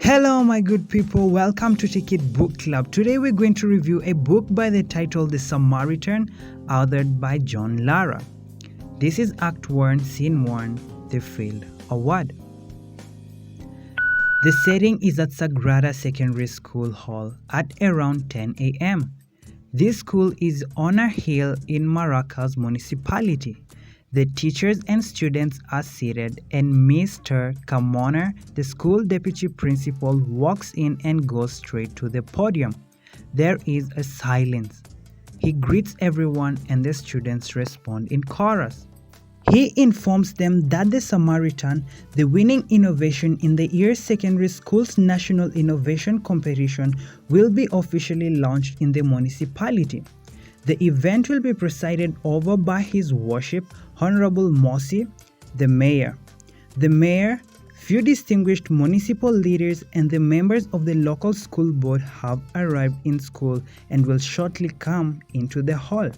Hello, my good people. Welcome to Take It Book Club. Today, we're going to review a book by the title The Samaritan, authored by Lara. This is Act 1, Scene 1, The Field Award. The setting is at Sagrada Secondary School Hall at around 10 a.m. This school is on a hill in Maracas municipality. The teachers and students are seated, and Mr. Camoner, the school deputy principal, walks in and goes straight to the podium. There is a silence. He greets everyone, and the students respond in chorus. He informs them that the Samaritan, the winning innovation in the year's secondary school's national innovation competition, will be officially launched in the municipality. The event will be presided over by His Worship Honorable Mossy, the Mayor. The Mayor, few distinguished municipal leaders, and the members of the local school board have arrived in school and will shortly come into the hall.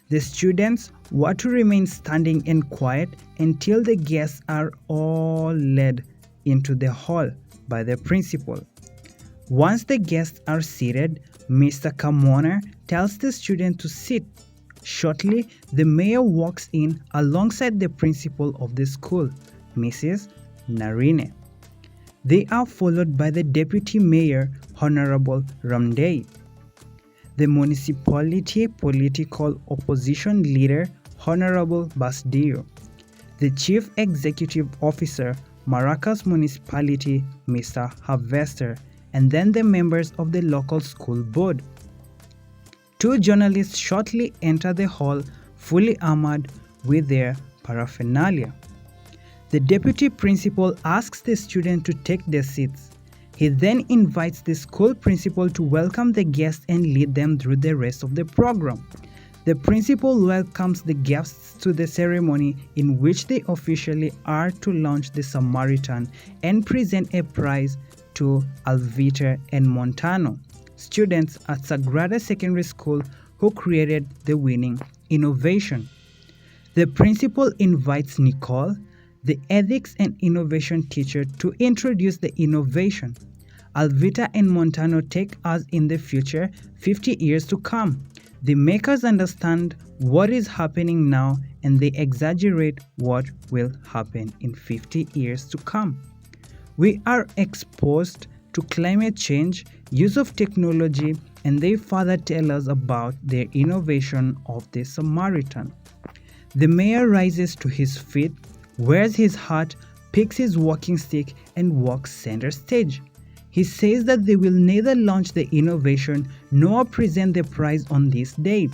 The students were to remain standing and quiet until the guests are all led into the hall by the principal. Once the guests are seated, Mr. Camoner tells the student to sit. Shortly, the mayor walks in alongside the principal of the school, Mrs. Narine. They are followed by the deputy mayor, Honorable Ramdey, the municipality political opposition leader, Honorable Basdio, the chief executive officer, Maracas Municipality, Mr. Harvester, and then the members of the local school board. Two journalists shortly enter the hall, fully armored with their paraphernalia. The deputy principal asks the students to take their seats. He then invites the school principal to welcome the guests and lead them through the rest of the program. The principal welcomes the guests to the ceremony, in which they officially are to launch the Samaritan and present a prize to Alvita and Montano, students at Sagrada Secondary School who created the winning innovation. The principal invites Nicole, the ethics and innovation teacher, to introduce the innovation. Alvita and Montano take us in the future 50 years to come. The makers understand what is happening now, and they exaggerate what will happen in 50 years to come. We are exposed to climate change, use of technology, and they further tell us about their innovation of the Samaritan. The mayor rises to his feet, wears his hat, picks his walking stick, and walks center stage. He says that they will neither launch the innovation nor present the prize on this day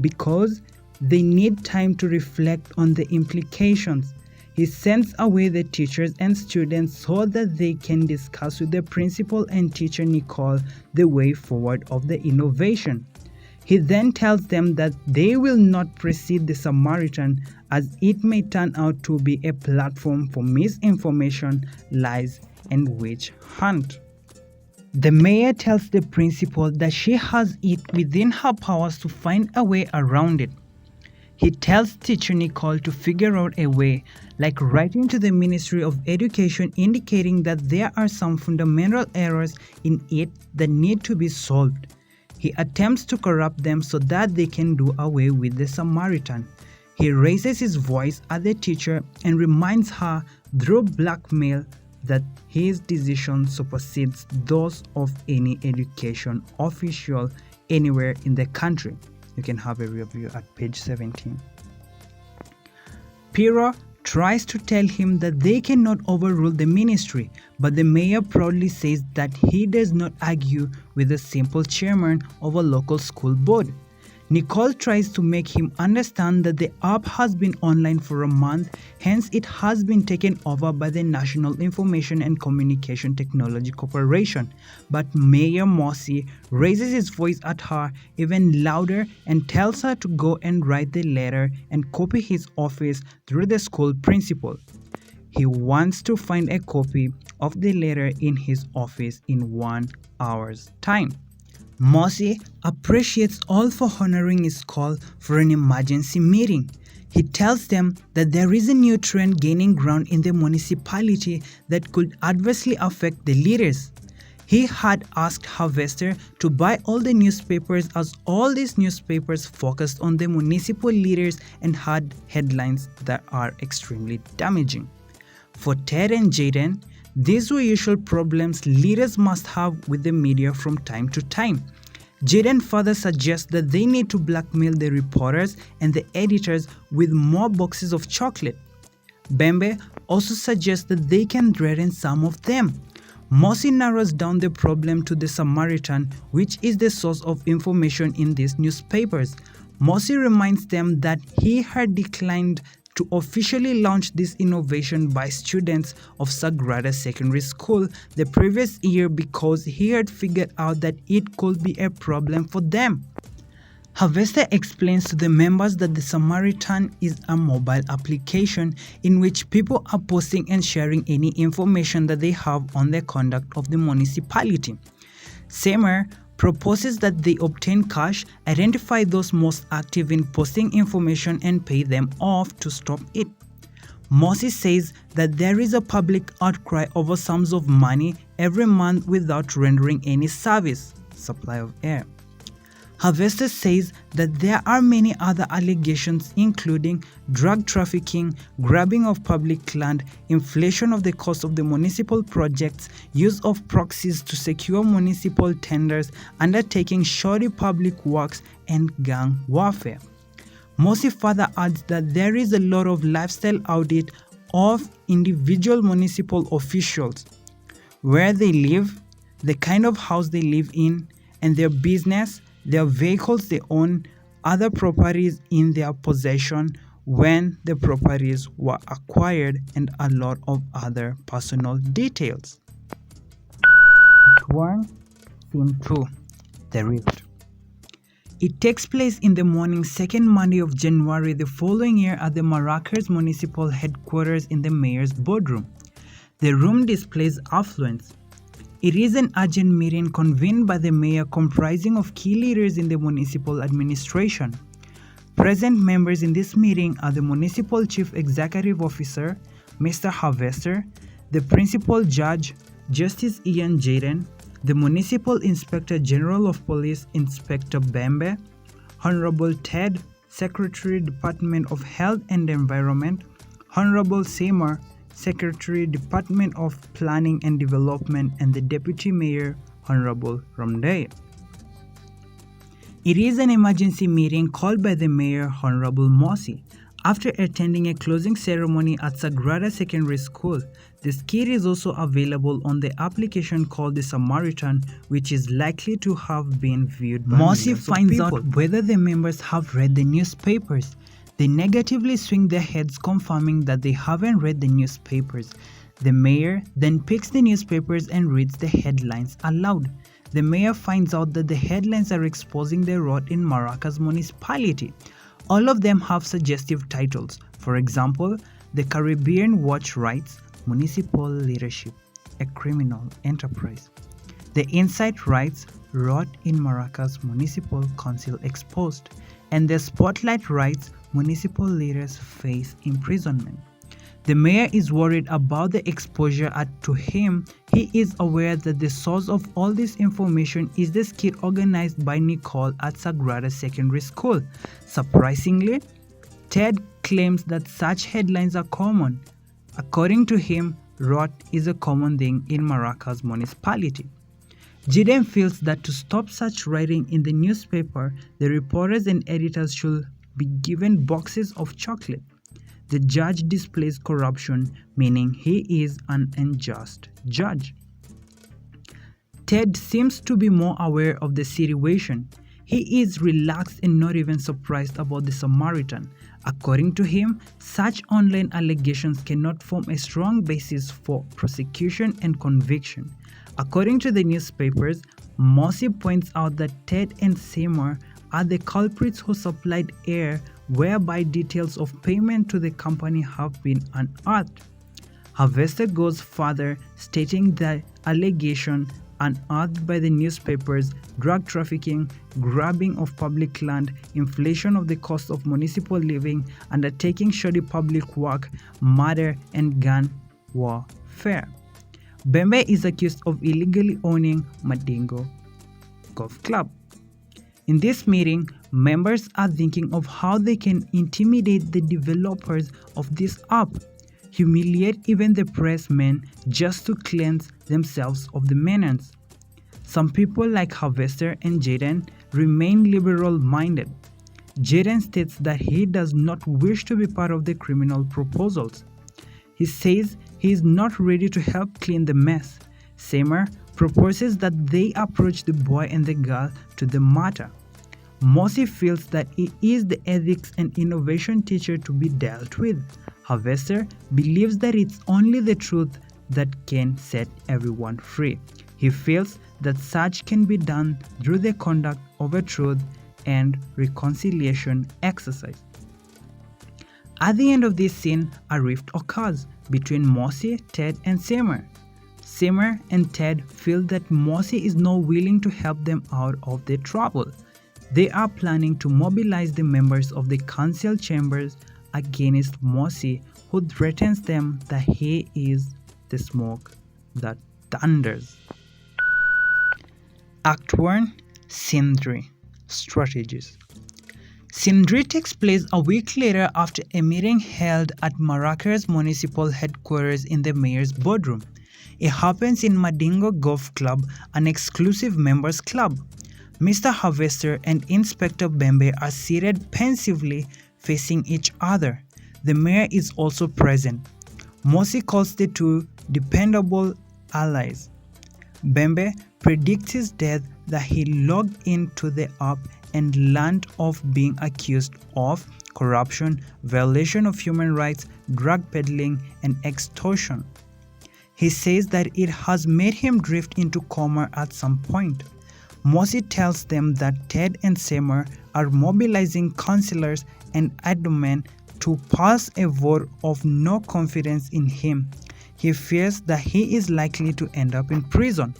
because they need time to reflect on the implications. He sends away the teachers and students so that they can discuss with the principal and teacher Nicole the way forward of the innovation. He then tells them that they will not precede the Samaritan, as it may turn out to be a platform for misinformation, lies, and witch hunt. The mayor tells the principal that she has it within her powers to find a way around it. He tells teacher Nicole to figure out a way, like writing to the Ministry of Education indicating that there are some fundamental errors in it that need to be solved. He attempts to corrupt them so that they can do away with the Samaritan. He raises his voice at the teacher and reminds her through blackmail that his decision supersedes those of any education official anywhere in the country. You can have a review at page 17. Piero tries to tell him that they cannot overrule the ministry, but the mayor proudly says that he does not argue with the simple chairman of a local school board. Nicole tries to make him understand that the app has been online for a month, hence it has been taken over by the National Information and Communication Technology Corporation. But Mayor Mossy raises his voice at her even louder and tells her to go and write the letter and copy his office through the school principal. He wants to find a copy of the letter in his office in 1 hour's time. Mossy appreciates all for honoring his call for an emergency meeting. He tells them that there is a new trend gaining ground in the municipality that could adversely affect the leaders. He had asked Harvester to buy all the newspapers as all these newspapers focused on the municipal leaders and had headlines that are extremely damaging. For Ted and Jaden, these were usual problems leaders must have with the media from time to time. Jaden further suggests that they need to blackmail the reporters and the editors with more boxes of chocolate. Bembe also suggests that they can threaten some of them. Mosi narrows down the problem to the Samaritan, which is the source of information in these newspapers. Mosi reminds them that he had declined to officially launch this innovation by students of Sagrada Secondary School the previous year because he had figured out that it could be a problem for them. Harvester explains to the members that the Samaritan is a mobile application in which people are posting and sharing any information that they have on the conduct of the municipality. Seymour proposes that they obtain cash, identify those most active in posting information and pay them off to stop it. Mosi says that there is a public outcry over sums of money every month without rendering any service, supply of air. Harvester says that there are many other allegations including drug trafficking, grabbing of public land, inflation of the cost of the municipal projects, use of proxies to secure municipal tenders, undertaking shoddy public works, and gang warfare. Mosi further adds that there is a lot of lifestyle audit of individual municipal officials, where they live, the kind of house they live in, and their business, their vehicles they own, other properties in their possession, when the properties were acquired, and a lot of other personal details. Act 1, Scene 2, The Rift. It takes place in the morning, second Monday of January the following year at the Maracas Municipal Headquarters in the mayor's boardroom. The room displays affluence. It is an urgent meeting convened by the mayor comprising of key leaders in the municipal administration. Present members in this meeting are the municipal chief executive officer, Mr. Harvester, the principal judge, Justice Ian Jaden, the municipal inspector general of police, Inspector Bembe, Honorable Ted, Secretary Department of Health and Environment, Honorable Seymour, Secretary Department of Planning and Development, and the Deputy Mayor, Honorable Romday. It is an emergency meeting called by the Mayor, Honorable Mosi. After attending a closing ceremony at Sagrada Secondary School, this kit is also available on the application called the Samaritan, which is likely to have been viewed by Mosi finds out whether the members have read the newspapers. They negatively swing their heads, confirming that they haven't read the newspapers. The mayor then picks the newspapers and reads the headlines aloud. The mayor finds out that the headlines are exposing the rot in Maracas municipality. All of them have suggestive titles. For example, the Caribbean Watch writes, "Municipal Leadership, a Criminal Enterprise." The Insight writes, "Rot in Maracas Municipal Council Exposed." And the Spotlight writes, "Municipal Leaders Face Imprisonment." The mayor is worried about the exposure to him. He is aware that the source of all this information is the skit organized by Nicole at Sagrada Secondary School. Surprisingly, Ted claims that such headlines are common. According to him, rot is a common thing in Maracas municipality. Jaden feels that to stop such writing in the newspaper, the reporters and editors should be given boxes of chocolate. The judge displays corruption, meaning he is an unjust judge. Ted seems to be more aware of the situation. He is relaxed and not even surprised about the Samaritan. According to him, such online allegations cannot form a strong basis for prosecution and conviction. According to the newspapers, Mosi points out that Ted and Seymour are the culprits who supplied air, whereby details of payment to the company have been unearthed. Harvester goes further, stating the allegation unearthed by the newspapers: drug trafficking, grabbing of public land, inflation of the cost of municipal living, undertaking shoddy public work, murder, and gun warfare. Bembe is accused of illegally owning Madingo Golf Club. In this meeting, members are thinking of how they can intimidate the developers of this app, humiliate even the pressmen just to cleanse themselves of the menace. Some people like Harvester and Jaden remain liberal-minded. Jaden states that he does not wish to be part of the criminal proposals. He says he is not ready to help clean the mess. Seymour proposes that they approach the boy and the girl to the matter. Mossy feels that he is the ethics and innovation teacher to be dealt with. Harvester believes that it's only the truth that can set everyone free. He feels that such can be done through the conduct of a truth and reconciliation exercise. At the end of this scene, a rift occurs between Mossy, Ted, and Seymour. Seymour and Ted feel that Mossy is not willing to help them out of their trouble. They are planning to mobilize the members of the council chambers against Mossy, who threatens them that he is the smoke that thunders. Act 1, Scene 3, Strategies. Scene 3 takes place a week later after a meeting held at Maracas Municipal Headquarters in the mayor's boardroom. It happens in Madingo Golf Club, an exclusive members club. Mr. Harvester and Inspector Bembe are seated pensively facing each other. The mayor is also present. Mossy calls the two dependable allies. Bembe predicts his death that he logged into the app and learned of being accused of corruption, violation of human rights, drug peddling, and extortion. He says that it has made him drift into coma at some point. Mossy tells them that Ted and Seymour are mobilizing councillors and adamant to pass a vote of no confidence in him. He fears that he is likely to end up in prison.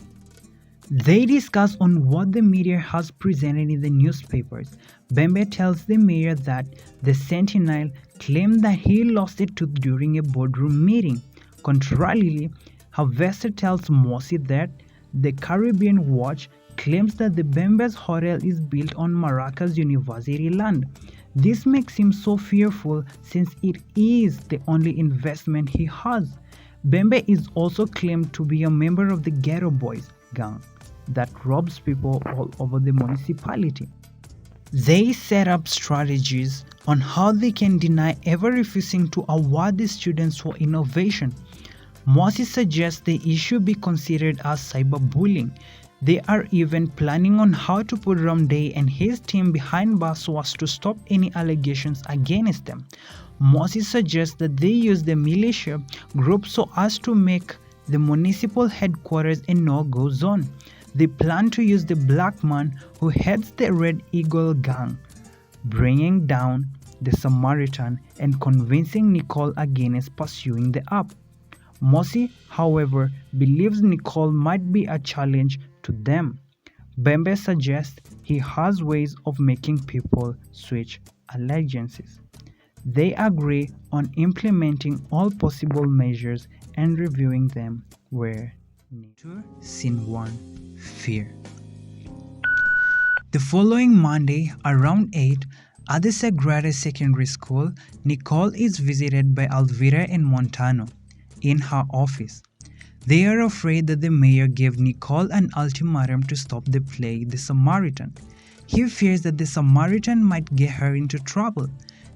They discuss on what the media has presented in the newspapers. Bembe tells the mayor that the Sentinel claimed that he lost a tooth during a boardroom meeting. Contrarily, Harvester tells Mossy that the Caribbean Watch claims that the Bembe's hotel is built on Maracas University land. This makes him so fearful since it is the only investment he has. Bembe is also claimed to be a member of the Ghetto Boys gang that robs people all over the municipality. They set up strategies on how they can deny ever refusing to award the students for innovation. Mossy suggests the issue be considered as cyberbullying. They are even planning on how to put Ramday and his team behind bars so as to stop any allegations against them. Mossy suggests that they use the militia group so as to make the municipal headquarters a no-go zone. They plan to use the black man who heads the Red Eagle gang, bringing down the Samaritan and convincing Nicole against pursuing the app. Mossy, however, believes Nicole might be a challenge to them. Bembe suggests he has ways of making people switch allegiances. They agree on implementing all possible measures and reviewing them where needed. Scene 1, Fear. The following Monday, around 8, at the Sagrada Secondary School, Nicole is visited by Alvira and Montano in her office. They are afraid that the mayor gave Nicole an ultimatum to stop the play, The Samaritan. He fears that the Samaritan might get her into trouble.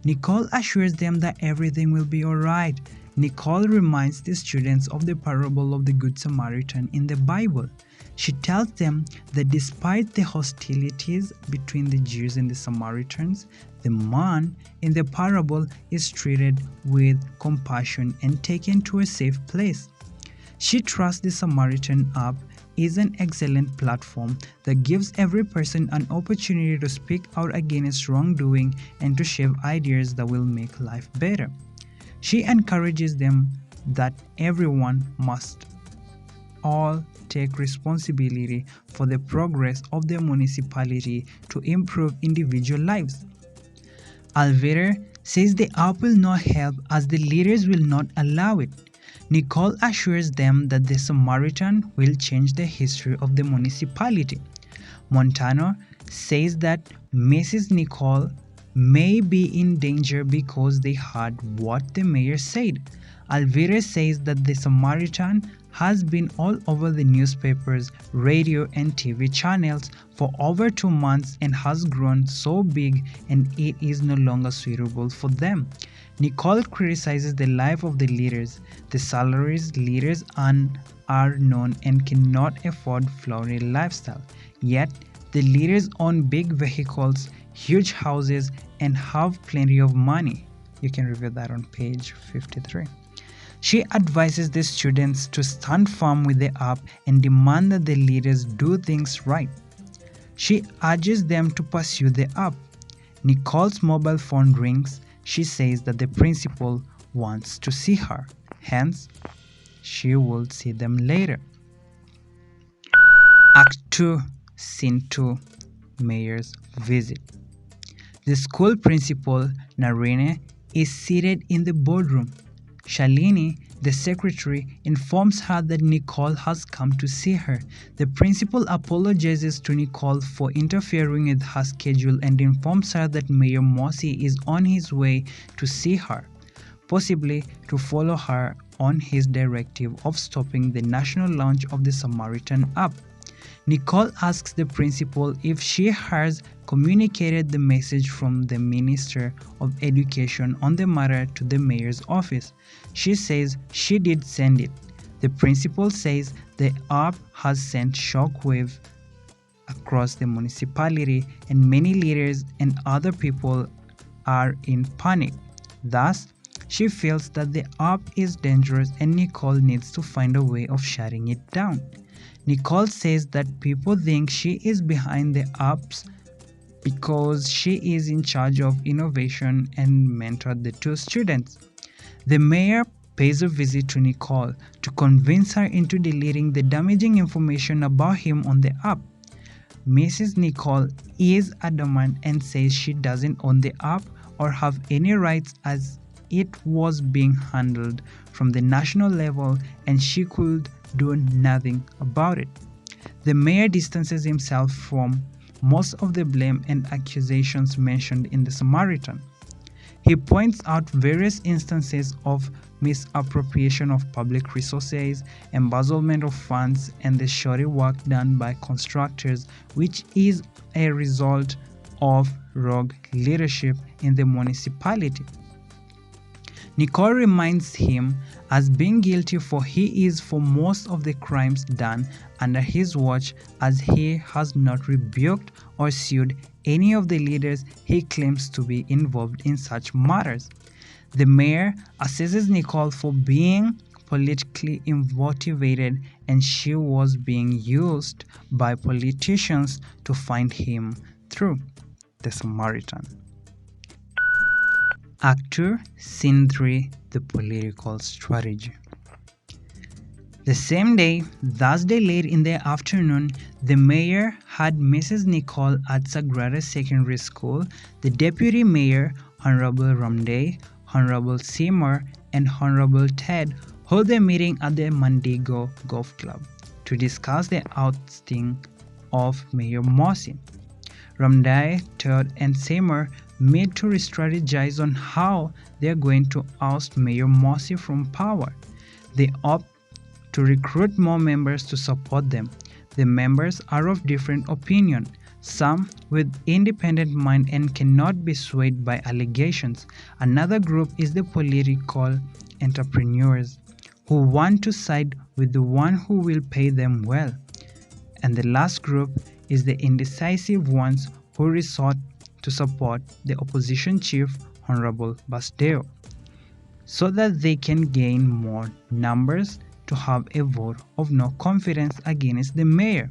Nicole assures them that everything will be alright. Nicole reminds the students of the parable of the Good Samaritan in the Bible. She tells them that despite the hostilities between the Jews and the Samaritans, the man in the parable is treated with compassion and taken to a safe place. She trusts the Samaritan app is an excellent platform that gives every person an opportunity to speak out against wrongdoing and to share ideas that will make life better. She encourages them that everyone must all take responsibility for the progress of their municipality to improve individual lives. Alvera says the app will not help as the leaders will not allow it. Nicole assures them that the Samaritan will change the history of the municipality. Montano says that Mrs. Nicole may be in danger because they heard what the mayor said. Alvarez says that the Samaritan has been all over the newspapers, radio, and TV channels for over 2 months and has grown so big and it is no longer suitable for them. Nicole criticizes the life of the leaders. The salaries leaders earn are known and cannot afford flowery lifestyle. Yet, the leaders own big vehicles, huge houses, and have plenty of money. You can review that on page 53. She advises the students to stand firm with the app and demand that the leaders do things right. She urges them to pursue the app. Nicole's mobile phone rings. She says that the principal wants to see her. Hence, she will see them later. Act 2, Scene 2, Mayor's Visit. The school principal, Narine, is seated in the boardroom. Shalini, the secretary, informs her that Nicole has come to see her. The principal apologizes to Nicole for interfering with her schedule and informs her that Mayor Mossy is on his way to see her, possibly to follow her on his directive of stopping the national launch of the Samaritan app. Nicole asks the principal if she has communicated the message from the Minister of Education on the matter to the mayor's office. She says she did send it. The principal says the app has sent shockwave across the municipality and many leaders and other people are in panic. Thus, she feels that the app is dangerous and Nicole needs to find a way of shutting it down. Nicole says that people think she is behind the apps because she is in charge of innovation and mentored the two students. The mayor pays a visit to Nicole to convince her into deleting the damaging information about him on the app. Mrs. Nicole is adamant and says she doesn't own the app or have any rights as it was being handled from the national level and she could do nothing about it. The mayor distances himself from most of the blame and accusations mentioned in the Samaritan. He points out various instances of misappropriation of public resources, embezzlement of funds, and the shoddy work done by contractors, which is a result of rogue leadership in the municipality. Nicole reminds him as being guilty for he is for most of the crimes done under his watch as he has not rebuked or sued any of the leaders he claims to be involved in such matters. The mayor assesses Nicole for being politically motivated and she was being used by politicians to find him through the Samaritan. Act 2, Scene 3, The Political Strategy. The same day, Thursday late in the afternoon, the mayor had Mrs. Nicole at Sagrada Secondary School, the deputy mayor, Honorable Ramday, Honorable Seymour, and Honorable Ted hold a meeting at the Mandigo Golf Club to discuss the ousting of Mayor Mossy. Ramday, Ted, and Seymour meet to strategize on how they are going to oust Mayor Mossy from power. They opt to recruit more members to support them. The members are of different opinion, some with independent mind and cannot be swayed by allegations. Another group is the political entrepreneurs who want to side with the one who will pay them well. And the last group is the indecisive ones who resort to support the opposition chief, Honorable Basteo, so that they can gain more numbers to have a vote of no confidence against the mayor.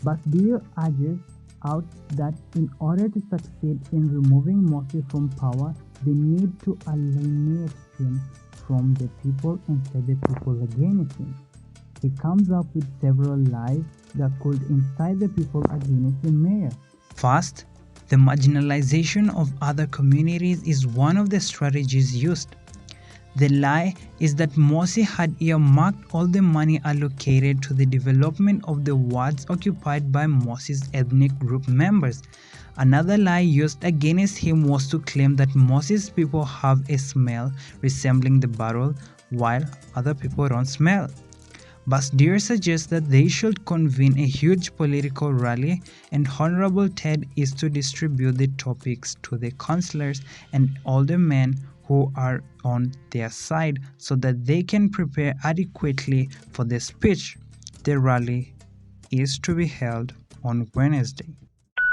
Basteo urges out that in order to succeed in removing Mossy from power, they need to alienate him from the people and set the people against him. He comes up with several lies that could incite the people against the mayor. First, the marginalization of other communities is one of the strategies used. The lie is that Morsi had earmarked all the money allocated to the development of the wards occupied by Morsi's ethnic group members. Another lie used against him was to claim that Morsi's people have a smell resembling the barrel while other people don't smell. Basdir suggests that they should convene a huge political rally, and Honorable Ted is to distribute the topics to the councillors and aldermen who are on their side so that they can prepare adequately for the speech. The rally is to be held on Wednesday.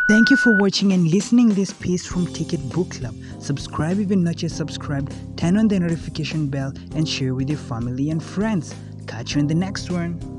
Thank you for watching and listening this piece from Ticket Book Club. Subscribe if you're not yet subscribed, turn on the notification bell and share with your family and friends. Catch you in the next one.